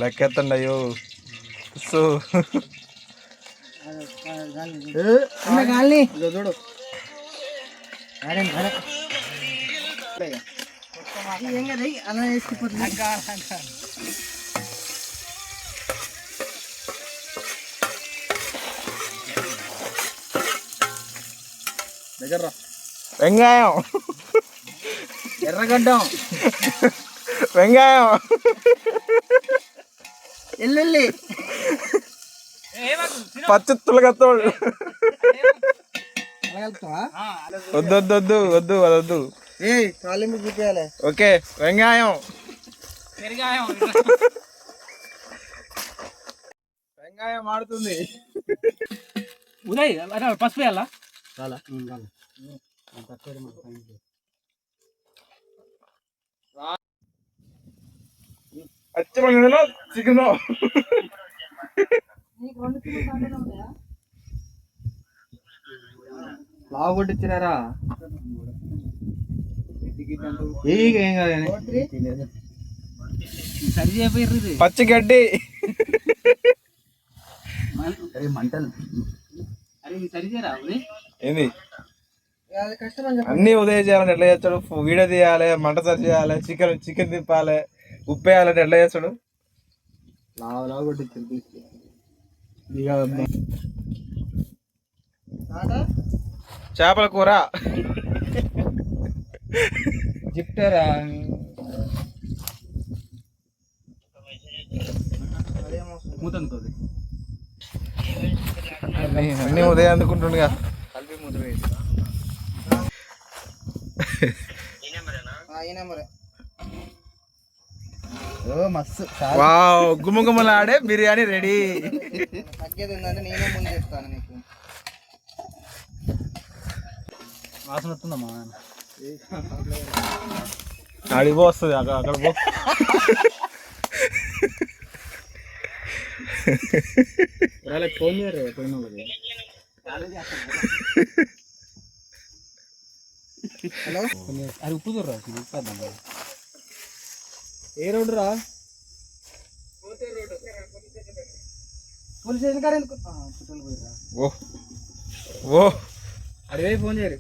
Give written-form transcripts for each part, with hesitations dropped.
లెక్కెత్తండి అయ్యో. సో చూడు అలా వేసుకుపోతుంది. దగ్గర వెంగాయం, ఎర్రగడ్డం, వెంగాయం, ఎల్లుల్లి, పచ్చి తులగత్తోడు. వద్దు వద్దు వద్దు వద్దు వద్దు. తాలింపు చూపించాలి. ఓకే వెంగాయం, వెంగాయం ఆడుతుంది. ఉదయ్ పసుపు వేయాలా? చికెన్ లావు కొట్టించారా? ఏం కాదు సరి చేయపోయారు. పచ్చి గడ్డి మంటలు. అరే సరి చేయరా ఏంది? అన్ని ఉదయం చేయాలంటే ఎట్లా చేస్తాడు? వీడియో తీయాలి, మంట సరి చేయాలి, చికెన్ తిప్పాలి, ఉప్పు వేయాలంటే ఎట్లా చేస్తాడు? లావు కొట్టించారు. చేపల కూర జిప్టారా? మూతంతో అన్ని ఉదయం అందుకుంటుండగా. వావ్, గుమ్మగుమ్మలాడే బిర్యానీ రెడీ. నేనే ముందు చెప్తాను నీకు. వాసన వస్తుందమ్మా. అడిగి వస్తుంది అక్కడ పో. ఫోన్ చేయరు పోయినా హలో. అది ఉప్పు దూర ఏ రోడ్డు రా? పోలీస్ స్టేషన్ కాడ ఎందుకు? ఓ ఓ అడివే ఫోన్ చేయరు.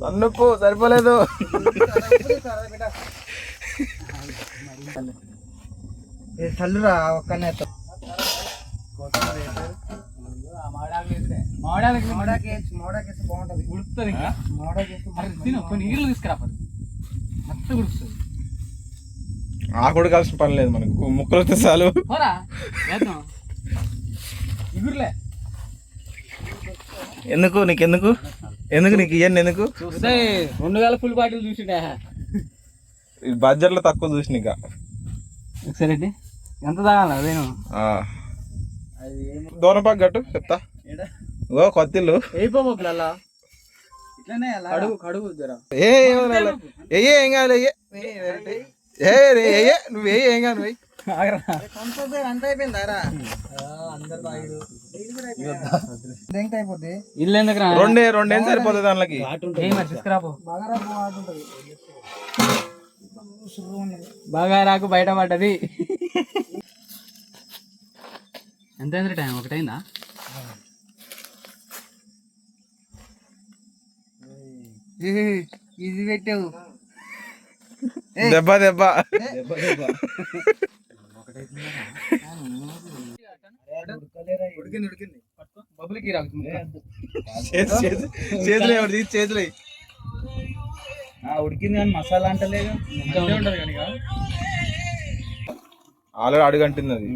సన్నుప్పు సరిపోలేదు. చల్లురా ఒక్కనే. బాగుంటది, ఉడుకుతుంది. ఇంకా తిను కొన్ని నీళ్ళు తీసుకురా, మొత్తం ఉడుకుతుంది. ఆకుడు కాల్సిన పని లేదు మనకు, ముక్కలు వస్తే చాలు. ఇగురులే ఎందుకు నీకెందుకు? ఎందుకు నీకు ఇవన్నీ ఎందుకు? 2 వేల ఫుల్ బాటిల్ చూసిండే. బడ్జెట్లో తక్కువ చూసిన ఇక. సరే ఎంత తాగాలి? అదేను దూరం గట్టు చెప్తా. ఓ కొత్తిల్లు అయిపోలా ఇట్లానే కడుగు జరా. ఏం కాదు, నువ్వు ఏం కాదు. నువ్వు ఇల్లు ఎందుకు రెండేం సరిపోతుంది దానికి. బాగా రాకు బయట పడ్డది. ఎంత టైం? ఒకటైందా? ఇది పెట్టావు దెబ్బ దెబ్బ. ఉడికింది బబుల్కి రాకుతుంది. చేతులే చేతులే ఉడికింది కానీ మసాలా అంటలేదు. ఉంటది కానీ ఆల్రెడీ అడుగంటుంది అది.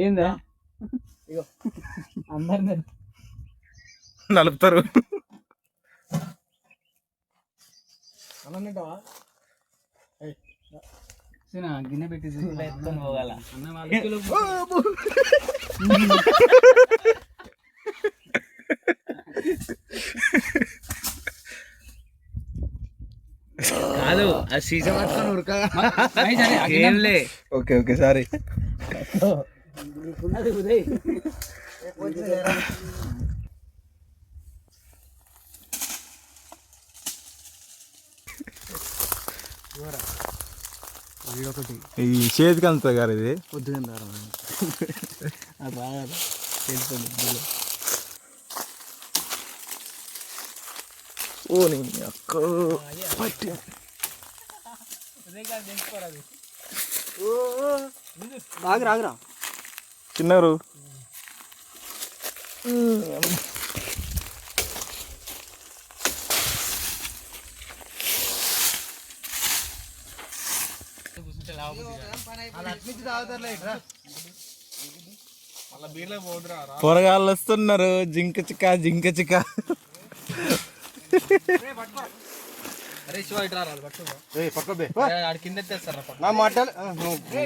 ఏందా అందరు నలుపుతారు. గిన్నె పెట్టి పోగాల కాదు కాదు ఆ సీసా పట్టుకొని ఉరకగా ఏంలే ఓకే ఓకే సారీ. ఈ చేతికి అంత గారు ఇది పొద్దుగా ఓ నీ అక్క పట్టి ఆగురా చిన్నారు. పొరగాళ్ళు వస్తున్నారు. జింక చిక్క జింక చిక్క.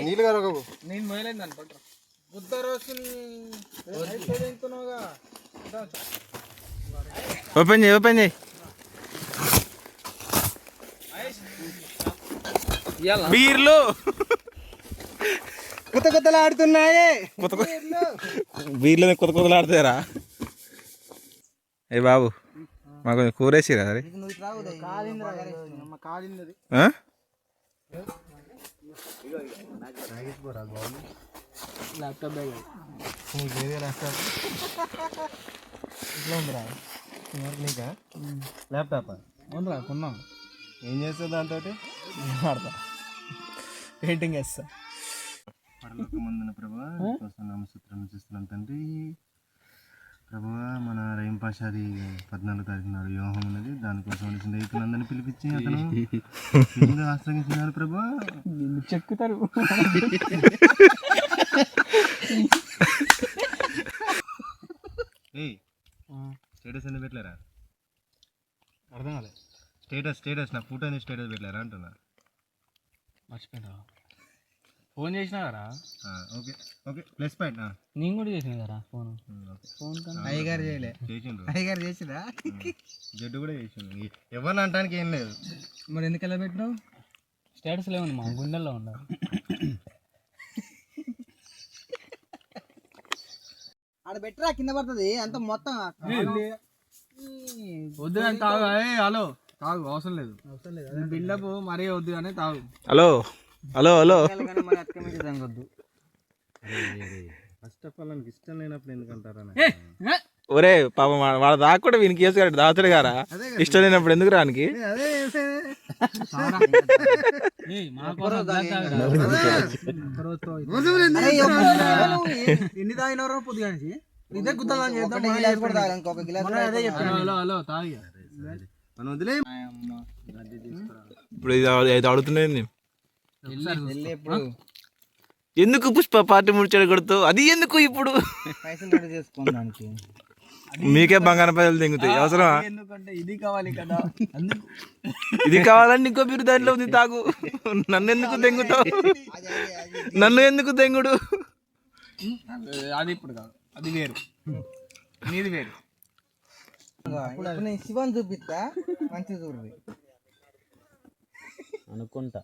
నీళ్ళు గారు నేను మొయలేదు దాన్ని పట్టు ఓపెన్ చేయి ఓపెన్ చేయి. బీర్లు కొత్త కొత్తలు ఆడుతున్నాయి. బీర్లు కొత్త కొత్తలు ఆడతారా? ఏ బాబు మాకు కొంచెం కూరేసిరా సరే. ల్యాప్టాప్ బ్యాగ్ ఇట్లా ఉందిరా నీకా ల్యాప్టాప్ అవునరా కొన్నాం. ఏం చేస్తావు దాంతో? ఆడతా పెయింటింగ్ వేస్తా. పడలోకమందున ప్రభా నామసూత్రం చూస్తున్నాం తండ్రి. ప్రభువా మన రహీం పాషాది 14వ తారీఖు నాడు వివాహం ఉన్నది. దానికోసం రైతులందరినీ పిలిపించి అతను ఆశ్రయించినారు ప్రభా. చెక్కుతారు. స్టేటస్ ఎందుకు పెట్టలేరా? అర్థం కాలేదు. స్టేటస్ నా ఫోటో స్టేటస్ పెట్టలేరా అంటున్నా. మర్చిపోయినా ఫోన్ చేసినా కదా. Okay okay plus point. నేను కూడా చేసిన కదా ఫోన్. అయ్యగారు చేయలే. చేసిండు. అయ్యగారు చేసిరా? జడ్డు కూడా చేసిండు. ఎవరిని అంటానికి ఏం లేదు. మరి ఎందుకు ఎలా పెట్టినావు? స్టేటస్ లేవండి మా గుండెల్లో ఉండవు. ఆడ పెట్టరా కింద పడుతుంది అంత మొత్తం. వద్దు అని తాగు. హలో తాగు అవసరం లేదు. బిల్డప్ మరీ వద్దు అని తాగు. హలో హలో హలో మరి అక్క మీద తగ్గొద్దు. ఫస్ట్ ఆఫ్ ఆల్ నాకు ఇష్టం లేనప్పుడు ఎందుకంటారా? ఒరే పాపం వాళ్ళ దాకా కూడా వీనికి వేసుకాడు దాచుడు గారా. ఇష్టం లేనప్పుడు ఎందుకు రానికి? ఎన్ని తాగినవరా పొద్దుగా ఇదే గుద్దలా చేద్దాం. ఇంకొక గిలాస్ ఇప్పుడు ఇది అడుగుతున్నాయి. ఎందుకు పుష్ప పార్టీ ముడిచాడు కొడుతావు? అది ఎందుకు ఇప్పుడు? పైసలు రెడీ చేసుకోవడానికి మీకే బంగారం పైసలు తెంగుతాయి. అవసరమా? ఎందుకంటే ఇది కావాలి కదా. ఇది కావాలని ఇంకో మీరు దాంట్లో ఉంది తాగు. నన్ను ఎందుకు తెంగుతావు? నన్ను ఎందుకు తెంగుడు? అది ఇప్పుడు కాదు, అది వేరు, నీది వేరు. ఇప్పుడు నేను శివన్ చూపిస్తా, మంచి చూడండి అనుకుంటా.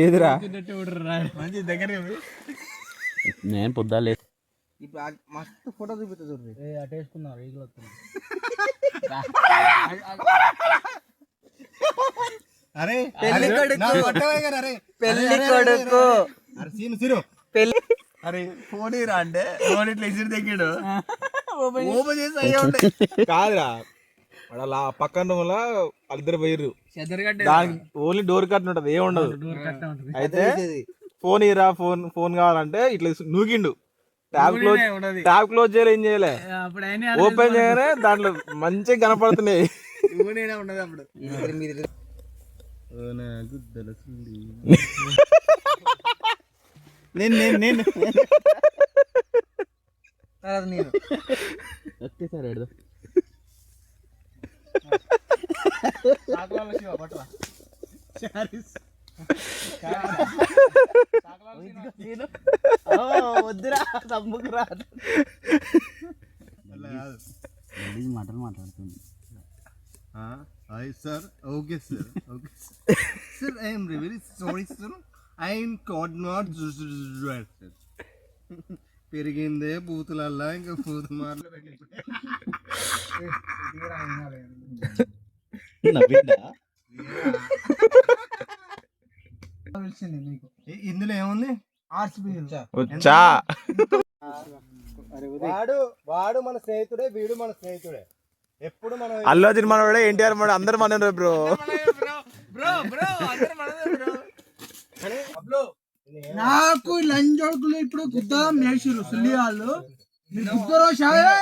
ఏదిరా మంచి దగ్గర నేను పొద్దాలే. ఇప్పుడు మస్తు ఫోటో చూపిస్తా చూడండి. అటు వేసుకున్నారు ఈగలు వస్తుంది. అరే పెళ్లి కొడుకు అరే ఫోన్ రా అంటే ఫోన్ ఇట్లా ఇచ్చి తగ్గాడు. ఓపెన్ చేసి అయ్యా ఉంటాయి కాదురా. వాళ్ళ పక్కన రూమ్లో వాళ్ళిద్దరు పోయిర్రు. దానికి ఓన్లీ డోర్ కట్ ఉంటది, ఏం ఉండదు. అయితే ఫోన్ ఇరా ఫోన్ కావాలంటే ఇట్లా నూకిండు. ట్యాబ్ క్లోజ్ చేయలే, ఏం చేయలే. ఓపెన్ చేయగానే దాంట్లో మంచిగా కనపడుతున్నాయి. ఉండదు అప్పుడు. నేను సార్ ఎడదు వద్దురా తమ్ముకు రాదు. మాటలు మాట్లాడుతుంది. Sir okay sir okay sir I'm really sorry sir I could not sir పెరిగిందే బూతులల్లా ఇంకా బూతు మాటలు ఇందులో ఏముంది వచ్చా వాడు మన స్నేహితుడే వీడు మన స్నేహితుడే ఎప్పుడు మనం అల్లు అర్జున్ మనోడే ఎన్టీఆర్ మనోడు అందరు మన బ్రో నాకు లంజోడుకులు ఇప్పుడు గుద్ద మేషురు సుల్లి వాళ్ళు మీరు గుద్దరో షాయే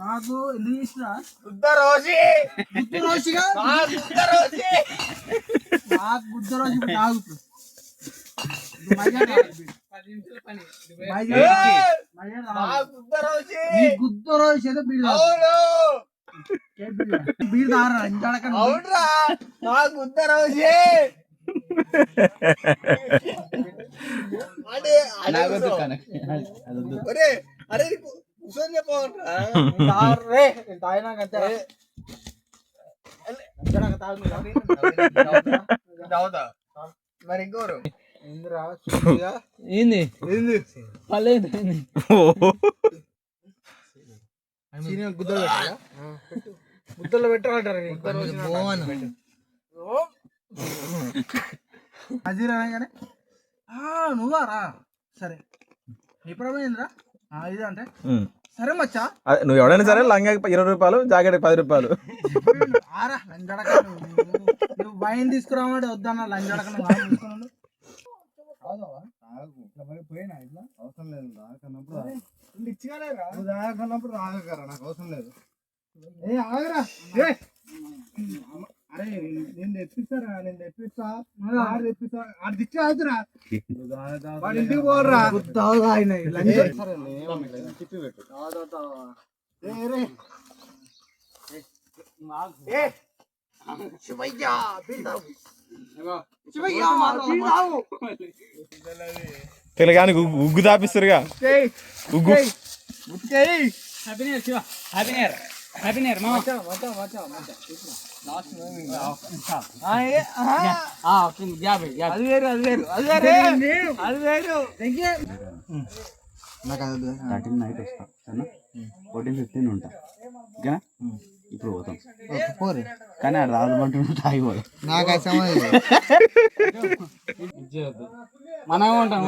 నాకు ఎందుకు ఇష్టరా గుద్ద రోషిగా నాకు గుద్ద రోషి నాకు గుద్ద రోషి అయితే బీడు దారా మరి ఇంకోరు ఏంది పర్లేదు గుద్దలు పెట్టాలా గుద్దలు పెట్టాలంటారు అజీరా కానీ నువ్వా రా సరే ఇప్పుడు ఏంద్రా ఇది అంటే సరే మచ్చా నువ్వు ఎవడైనా సరే లంగా 20 రూపాయలు జాకెట్ 10 రూపాయలు ఆరా లంజడక నువ్వు వైన్ తీసుకురామంటే వద్దన్న లంజడక తీసుకున్నాడు పోయినా ఇట్లా అవసరం లేదు రాకన్నప్పుడు రాకన్నప్పుడు రాగకరా నాకు అవసరం లేదు ఏ ఆగరా అరే నేను తెప్పిస్తారా నేను తెప్పిస్తా తెప్పిస్తా అది తెచ్చి అవుతురా వాడి ఇంటికి పోరా తిప్పి పెట్టు తెలంగాణ ఉగ్గు తాపిస్తారుగా ఉగ్గు హ్యాపీ నియర్ మా అది వేరు 13 నైట్ వస్తా సరేనా 14-15 ఉంటా ఓకేనా ఇప్పుడు పోతాం కానీ అది రాజమండ్రి తాగిపోదు నాకు మనం ఉంటాం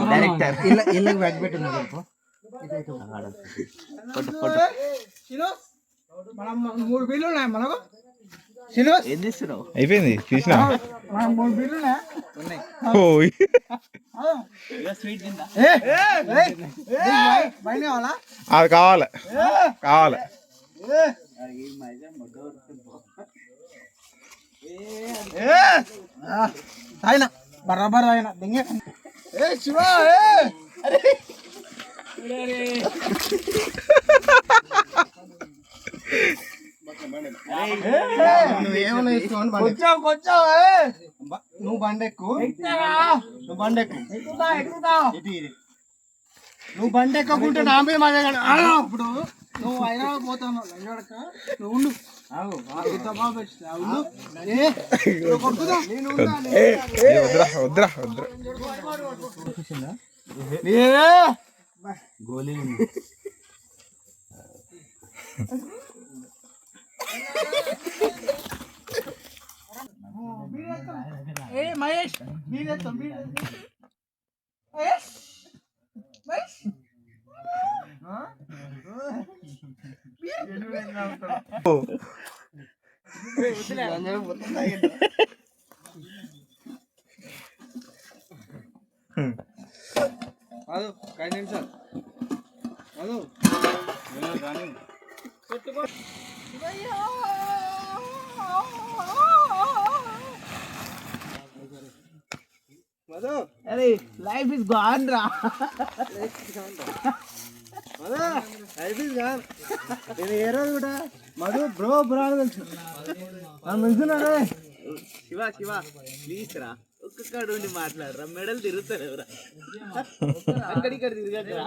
ఇళ్ళకి బ్యాగ్ పెట్టున్నా మనం 3 బిల్లు ఉన్నాయి మనకు ఏం చేస్తున్నావు అయిపోయింది చూసినా మనం 3 బిల్లు ఓయ్ అది కావాలి ఆయన బరాబర్ ఆయన దింగే శివ నువ్వేమన్నా తీసుకోండి నువ్వు బండెక్కు నువ్వు బండెక్కకుంటే నా మీద మజా ఇప్పుడు నువ్వు అయినా పోతాను లంజడక నువ్వు ఉండు వద్దురా గోళీలు మహేష్ అదో కై నిమిషాలు అదో అరే లైఫ్ ఇస్ గాన్ రా లైఫ్ ఇస్ గాన్ నేను ఏ రోజు కూడా మధు బ్రో తెలుసు మంచిదే శివ ప్లీజ్ రా ఒక్కడు ఉండి మాట్లాడరా మెడల్ తిరుగుతారు ఎవరా అక్కడిక్కడ తిరగట్రా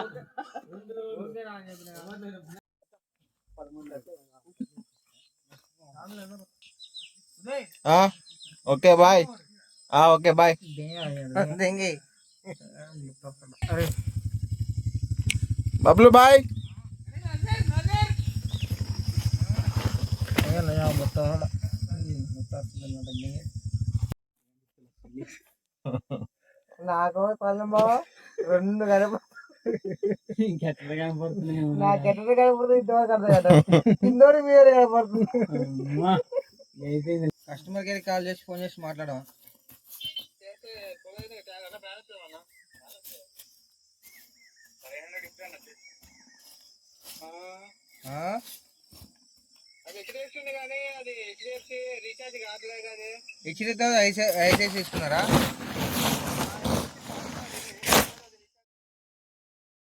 okay bye. Okay bye. Bablu bye. నాకు పదం బావా 2 కనప ఇంకెట్లా కనపడుతుంది నాకు ఎట్లా కనపడుతుంది ఇంతవరకు అర్థం కదా ఇందోటి మీరు కనపడుతుంది. కస్టమర్ కేర్ కాల్ చేసి ఫోన్ చేసి మాట్లాడమా? హెచ్డిఎఫ్సి ఐసిఐసి తీసుకున్నారా?